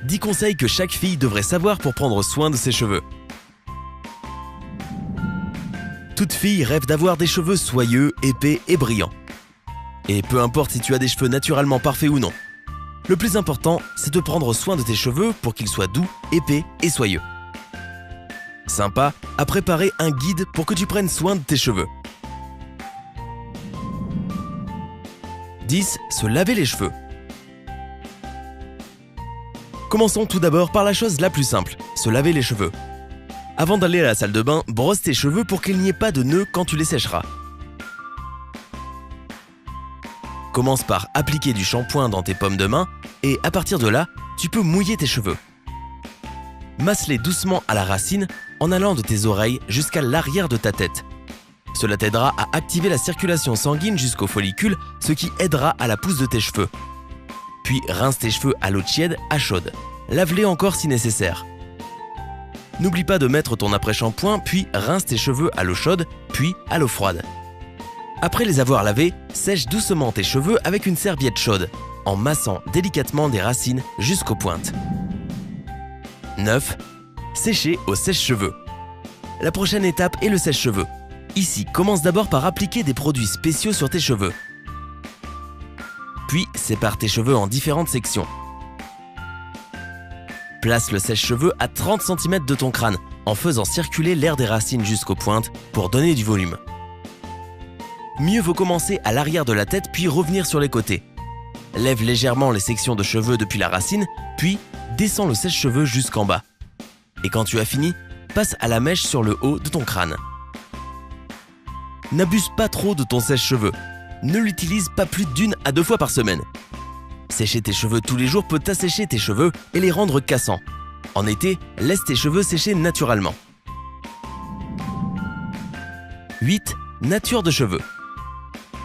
10 conseils que chaque fille devrait savoir pour prendre soin de ses cheveux. Toute fille rêve d'avoir des cheveux soyeux, épais et brillants. Et peu importe si tu as des cheveux naturellement parfaits ou non. Le plus important, c'est de prendre soin de tes cheveux pour qu'ils soient doux, épais et soyeux. Sympa à préparer un guide pour que tu prennes soin de tes cheveux. 10. Se laver les cheveux. Commençons tout d'abord par la chose la plus simple, se laver les cheveux. Avant d'aller à la salle de bain, brosse tes cheveux pour qu'il n'y ait pas de nœuds quand tu les sécheras. Commence par appliquer du shampoing dans tes paumes de main et à partir de là, tu peux mouiller tes cheveux. Masse-les doucement à la racine en allant de tes oreilles jusqu'à l'arrière de ta tête. Cela t'aidera à activer la circulation sanguine jusqu'aux follicules, ce qui aidera à la pousse de tes cheveux. Puis rince tes cheveux à l'eau tiède à chaude. Lave-les encore si nécessaire. N'oublie pas de mettre ton après-shampoing, puis rince tes cheveux à l'eau chaude, puis à l'eau froide. Après les avoir lavés, sèche doucement tes cheveux avec une serviette chaude, en massant délicatement des racines jusqu'aux pointes. 9. Sécher au sèche-cheveux. La prochaine étape est le sèche-cheveux. Ici, commence d'abord par appliquer des produits spéciaux sur tes cheveux. Puis, sépare tes cheveux en différentes sections. Place le sèche-cheveux à 30 cm de ton crâne en faisant circuler l'air des racines jusqu'aux pointes pour donner du volume. Mieux vaut commencer à l'arrière de la tête puis revenir sur les côtés. Lève légèrement les sections de cheveux depuis la racine, puis descends le sèche-cheveux jusqu'en bas. Et quand tu as fini, passe à la mèche sur le haut de ton crâne. N'abuse pas trop de ton sèche-cheveux. Ne l'utilise pas plus d'1 à 2 fois par semaine. Sécher tes cheveux tous les jours peut assécher tes cheveux et les rendre cassants. En été, laisse tes cheveux sécher naturellement. 8. Nature de cheveux.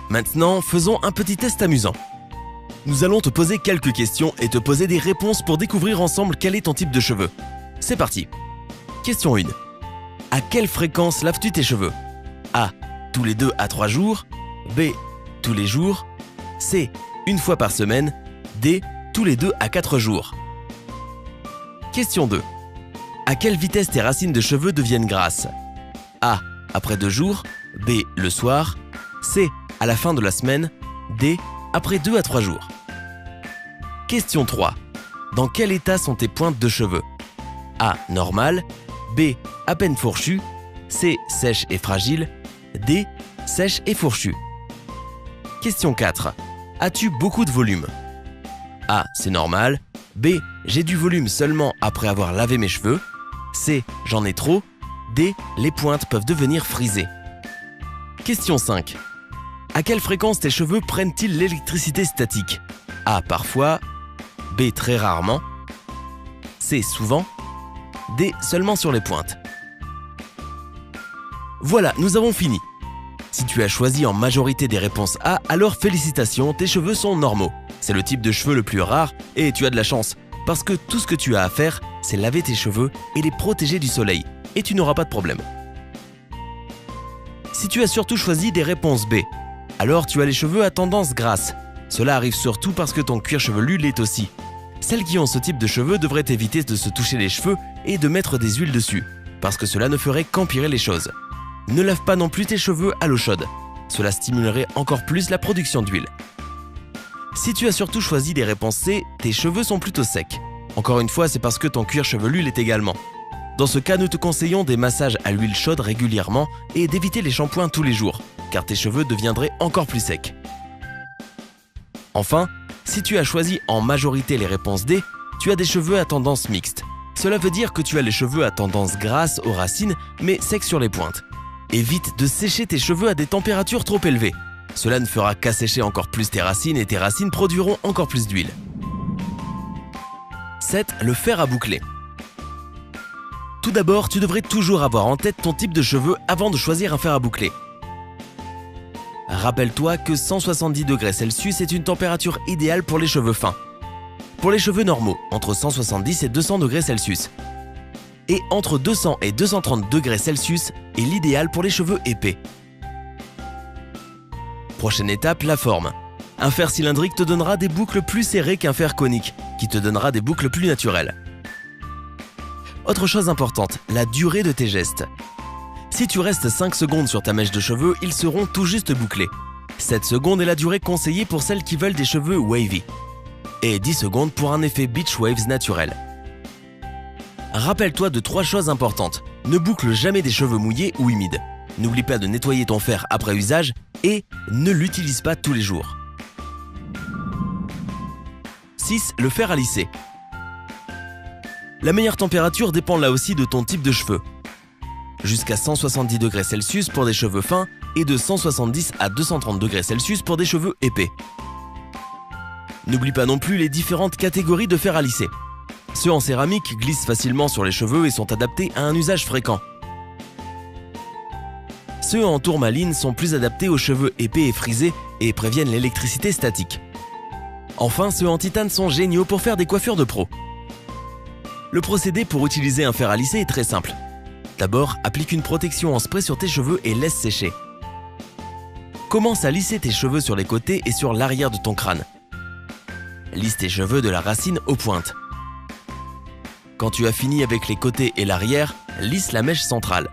Maintenant, faisons un petit test amusant. Nous allons te poser quelques questions et te poser des réponses pour découvrir ensemble quel est ton type de cheveux. C'est parti. Question 1. À quelle fréquence laves-tu tes cheveux? A. Tous les 2 à 3 jours. B. Tous les jours. C. Une fois par semaine. D. Tous les 2 à 4 jours. Question 2. À quelle vitesse tes racines de cheveux deviennent grasses? A. Après 2 jours. B. Le soir. C. À la fin de la semaine. D. Après 2 à 3 jours. Question 3. Dans quel état sont tes pointes de cheveux? A. Normal. B. À peine fourchu. C. Sèche et fragile. D. Sèche et fourchu. Question 4. As-tu beaucoup de volume? A. C'est normal. B. J'ai du volume seulement après avoir lavé mes cheveux. C. J'en ai trop. D. Les pointes peuvent devenir frisées. Question 5. À quelle fréquence tes cheveux prennent-ils l'électricité statique? A. Parfois. B. Très rarement. C. Souvent. D. Seulement sur les pointes. Voilà, nous avons fini. Si tu as choisi en majorité des réponses A, alors félicitations, tes cheveux sont normaux. C'est le type de cheveux le plus rare et tu as de la chance, parce que tout ce que tu as à faire, c'est laver tes cheveux et les protéger du soleil, et tu n'auras pas de problème. Si tu as surtout choisi des réponses B, alors tu as les cheveux à tendance grasse. Cela arrive surtout parce que ton cuir chevelu l'est aussi. Celles qui ont ce type de cheveux devraient éviter de se toucher les cheveux et de mettre des huiles dessus, parce que cela ne ferait qu'empirer les choses. Ne lave pas non plus tes cheveux à l'eau chaude. Cela stimulerait encore plus la production d'huile. Si tu as surtout choisi des réponses C, tes cheveux sont plutôt secs. Encore une fois, c'est parce que ton cuir chevelu l'est également. Dans ce cas, nous te conseillons des massages à l'huile chaude régulièrement et d'éviter les shampoings tous les jours, car tes cheveux deviendraient encore plus secs. Enfin, si tu as choisi en majorité les réponses D, tu as des cheveux à tendance mixte. Cela veut dire que tu as les cheveux à tendance grasse aux racines, mais secs sur les pointes. Évite de sécher tes cheveux à des températures trop élevées. Cela ne fera qu'assécher encore plus tes racines et tes racines produiront encore plus d'huile. 7. Le fer à boucler. Tout d'abord, tu devrais toujours avoir en tête ton type de cheveux avant de choisir un fer à boucler. Rappelle-toi que 170 degrés Celsius est une température idéale pour les cheveux fins. Pour les cheveux normaux, entre 170 et 200 degrés Celsius. Et entre 200 et 230 degrés Celsius est l'idéal pour les cheveux épais. Prochaine étape, la forme. Un fer cylindrique te donnera des boucles plus serrées qu'un fer conique, qui te donnera des boucles plus naturelles. Autre chose importante, la durée de tes gestes. Si tu restes 5 secondes sur ta mèche de cheveux, ils seront tout juste bouclés. 7 secondes est la durée conseillée pour celles qui veulent des cheveux wavy. Et 10 secondes pour un effet beach waves naturel. Rappelle-toi de 3 choses importantes. Ne boucle jamais des cheveux mouillés ou humides. N'oublie pas de nettoyer ton fer après usage et ne l'utilise pas tous les jours. 6. Le fer à lisser. La meilleure température dépend là aussi de ton type de cheveux. Jusqu'à 170 degrés Celsius pour des cheveux fins et de 170 à 230 degrés Celsius pour des cheveux épais. N'oublie pas non plus les différentes catégories de fer à lisser. Ceux en céramique glissent facilement sur les cheveux et sont adaptés à un usage fréquent. Ceux en tourmaline sont plus adaptés aux cheveux épais et frisés et préviennent l'électricité statique. Enfin, ceux en titane sont géniaux pour faire des coiffures de pro. Le procédé pour utiliser un fer à lisser est très simple. D'abord, applique une protection en spray sur tes cheveux et laisse sécher. Commence à lisser tes cheveux sur les côtés et sur l'arrière de ton crâne. Lisse tes cheveux de la racine aux pointes. Quand tu as fini avec les côtés et l'arrière, lisse la mèche centrale.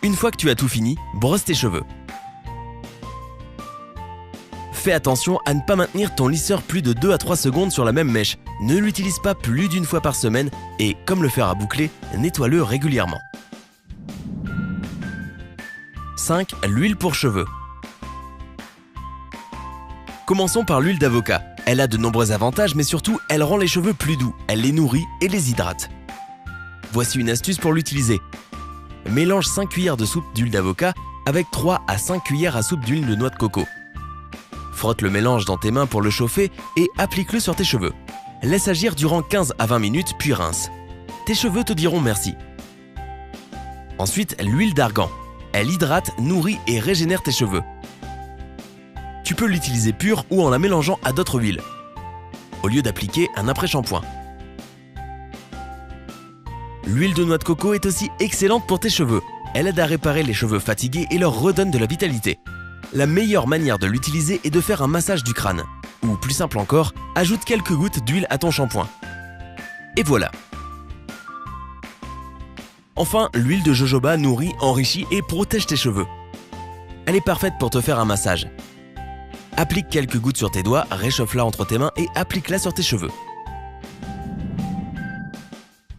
Une fois que tu as tout fini, brosse tes cheveux. Fais attention à ne pas maintenir ton lisseur plus de 2 à 3 secondes sur la même mèche. Ne l'utilise pas plus d'une fois par semaine et, comme le fer à boucler, nettoie-le régulièrement. 5. L'huile pour cheveux. Commençons par l'huile d'avocat. Elle a de nombreux avantages, mais surtout, elle rend les cheveux plus doux, elle les nourrit et les hydrate. Voici une astuce pour l'utiliser. Mélange 5 cuillères de soupe d'huile d'avocat avec 3 à 5 cuillères à soupe d'huile de noix de coco. Frotte le mélange dans tes mains pour le chauffer et applique-le sur tes cheveux. Laisse agir durant 15 à 20 minutes puis rince. Tes cheveux te diront merci. Ensuite, l'huile d'argan. Elle hydrate, nourrit et régénère tes cheveux. Tu peux l'utiliser pure ou en la mélangeant à d'autres huiles, au lieu d'appliquer un après-shampoing. L'huile de noix de coco est aussi excellente pour tes cheveux. Elle aide à réparer les cheveux fatigués et leur redonne de la vitalité. La meilleure manière de l'utiliser est de faire un massage du crâne. Ou plus simple encore, ajoute quelques gouttes d'huile à ton shampoing. Et voilà. Enfin, l'huile de jojoba nourrit, enrichit et protège tes cheveux. Elle est parfaite pour te faire un massage. Applique quelques gouttes sur tes doigts, réchauffe-la entre tes mains et applique-la sur tes cheveux.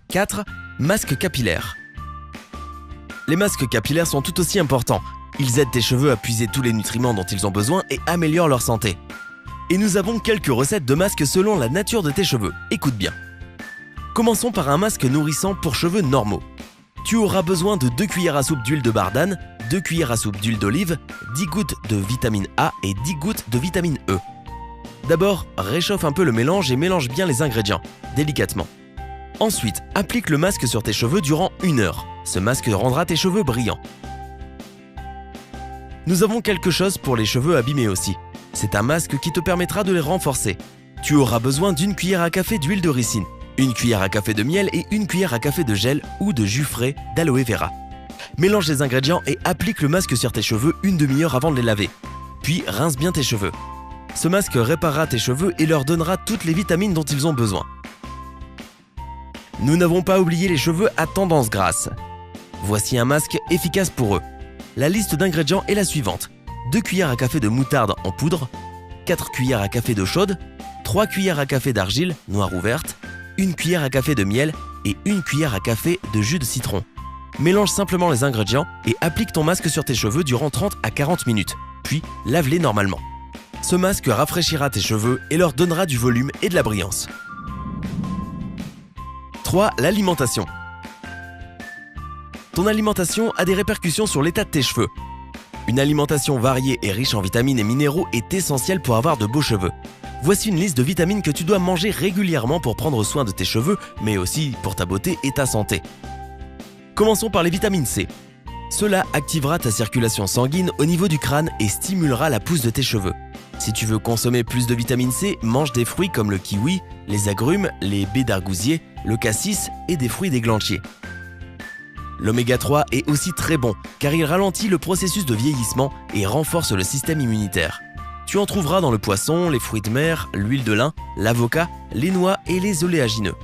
4. Masque capillaire. Les masques capillaires sont tout aussi importants. Ils aident tes cheveux à puiser tous les nutriments dont ils ont besoin et améliorent leur santé. Et nous avons quelques recettes de masques selon la nature de tes cheveux. Écoute bien. Commençons par un masque nourrissant pour cheveux normaux. Tu auras besoin de 2 cuillères à soupe d'huile de bardane, 2 cuillères à soupe d'huile d'olive, 10 gouttes de vitamine A et 10 gouttes de vitamine E. D'abord, réchauffe un peu le mélange et mélange bien les ingrédients, délicatement. Ensuite, applique le masque sur tes cheveux durant 1 heure. Ce masque rendra tes cheveux brillants. Nous avons quelque chose pour les cheveux abîmés aussi. C'est un masque qui te permettra de les renforcer. Tu auras besoin d'1 cuillère à café d'huile de ricine, 1 cuillère à café de miel et 1 cuillère à café de gel ou de jus frais d'aloe vera. Mélange les ingrédients et applique le masque sur tes cheveux une demi-heure avant de les laver. Puis rince bien tes cheveux. Ce masque réparera tes cheveux et leur donnera toutes les vitamines dont ils ont besoin. Nous n'avons pas oublié les cheveux à tendance grasse. Voici un masque efficace pour eux. La liste d'ingrédients est la suivante. 2 cuillères à café de moutarde en poudre, 4 cuillères à café d'eau chaude, 3 cuillères à café d'argile, noire ou verte, 1 cuillère à café de miel et 1 cuillère à café de jus de citron. Mélange simplement les ingrédients et applique ton masque sur tes cheveux durant 30 à 40 minutes, puis lave-les normalement. Ce masque rafraîchira tes cheveux et leur donnera du volume et de la brillance. 3. L'alimentation. Ton alimentation a des répercussions sur l'état de tes cheveux. Une alimentation variée et riche en vitamines et minéraux est essentielle pour avoir de beaux cheveux. Voici une liste de vitamines que tu dois manger régulièrement pour prendre soin de tes cheveux, mais aussi pour ta beauté et ta santé. Commençons par les vitamines C. Cela activera ta circulation sanguine au niveau du crâne et stimulera la pousse de tes cheveux. Si tu veux consommer plus de vitamine C, mange des fruits comme le kiwi, les agrumes, les baies d'argousier, le cassis et des fruits d'églantier. L'oméga 3 est aussi très bon car il ralentit le processus de vieillissement et renforce le système immunitaire. Tu en trouveras dans le poisson, les fruits de mer, l'huile de lin, l'avocat, les noix et les oléagineux.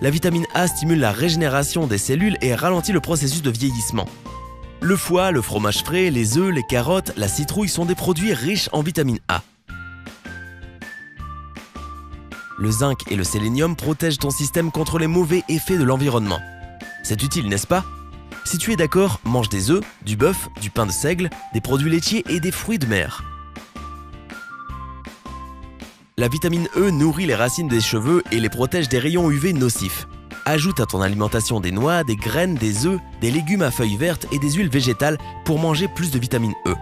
La vitamine A stimule la régénération des cellules et ralentit le processus de vieillissement. Le foie, le fromage frais, les œufs, les carottes, la citrouille sont des produits riches en vitamine A. Le zinc et le sélénium protègent ton système contre les mauvais effets de l'environnement. C'est utile, n'est-ce pas? Si tu es d'accord, mange des œufs, du bœuf, du pain de seigle, des produits laitiers et des fruits de mer. La vitamine E nourrit les racines des cheveux et les protège des rayons UV nocifs. Ajoute à ton alimentation des noix, des graines, des œufs, des légumes à feuilles vertes et des huiles végétales pour manger plus de vitamine E.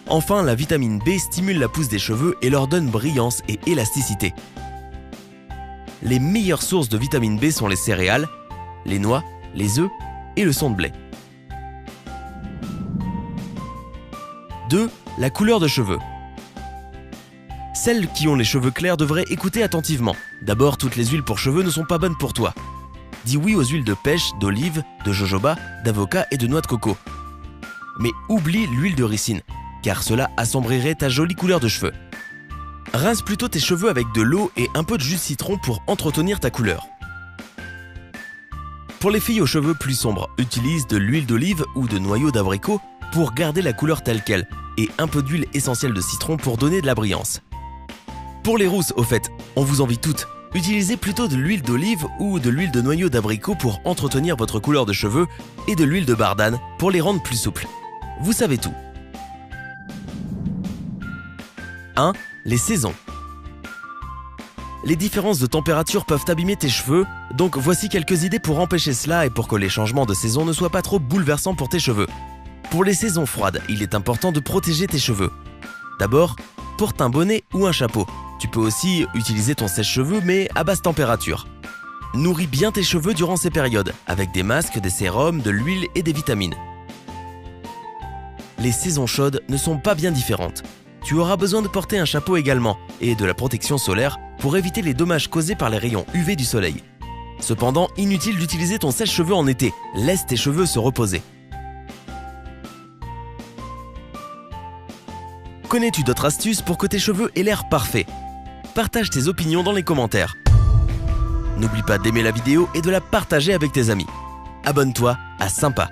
Enfin, la vitamine B stimule la pousse des cheveux et leur donne brillance et élasticité. Les meilleures sources de vitamine B sont les céréales, les noix, les œufs et le son de blé. 2. La couleur de cheveux. Celles qui ont les cheveux clairs devraient écouter attentivement. D'abord, toutes les huiles pour cheveux ne sont pas bonnes pour toi. Dis oui aux huiles de pêche, d'olive, de jojoba, d'avocat et de noix de coco. Mais oublie l'huile de ricine, car cela assombrirait ta jolie couleur de cheveux. Rince plutôt tes cheveux avec de l'eau et un peu de jus de citron pour entretenir ta couleur. Pour les filles aux cheveux plus sombres, utilise de l'huile d'olive ou de noyau d'abricot pour garder la couleur telle qu'elle et un peu d'huile essentielle de citron pour donner de la brillance. Pour les rousses, au fait, on vous envie toutes. Utilisez plutôt de l'huile d'olive ou de l'huile de noyau d'abricot pour entretenir votre couleur de cheveux et de l'huile de bardane pour les rendre plus souples. Vous savez tout. 1. Les saisons. Les différences de température peuvent abîmer tes cheveux, donc voici quelques idées pour empêcher cela et pour que les changements de saison ne soient pas trop bouleversants pour tes cheveux. Pour les saisons froides, il est important de protéger tes cheveux. D'abord, porte un bonnet ou un chapeau. Tu peux aussi utiliser ton sèche-cheveux mais à basse température. Nourris bien tes cheveux durant ces périodes, avec des masques, des sérums, de l'huile et des vitamines. Les saisons chaudes ne sont pas bien différentes. Tu auras besoin de porter un chapeau également et de la protection solaire pour éviter les dommages causés par les rayons UV du soleil. Cependant, inutile d'utiliser ton sèche-cheveux en été, laisse tes cheveux se reposer. Connais-tu d'autres astuces pour que tes cheveux aient l'air parfait? Partage tes opinions dans les commentaires. N'oublie pas d'aimer la vidéo et de la partager avec tes amis. Abonne-toi à Sympa.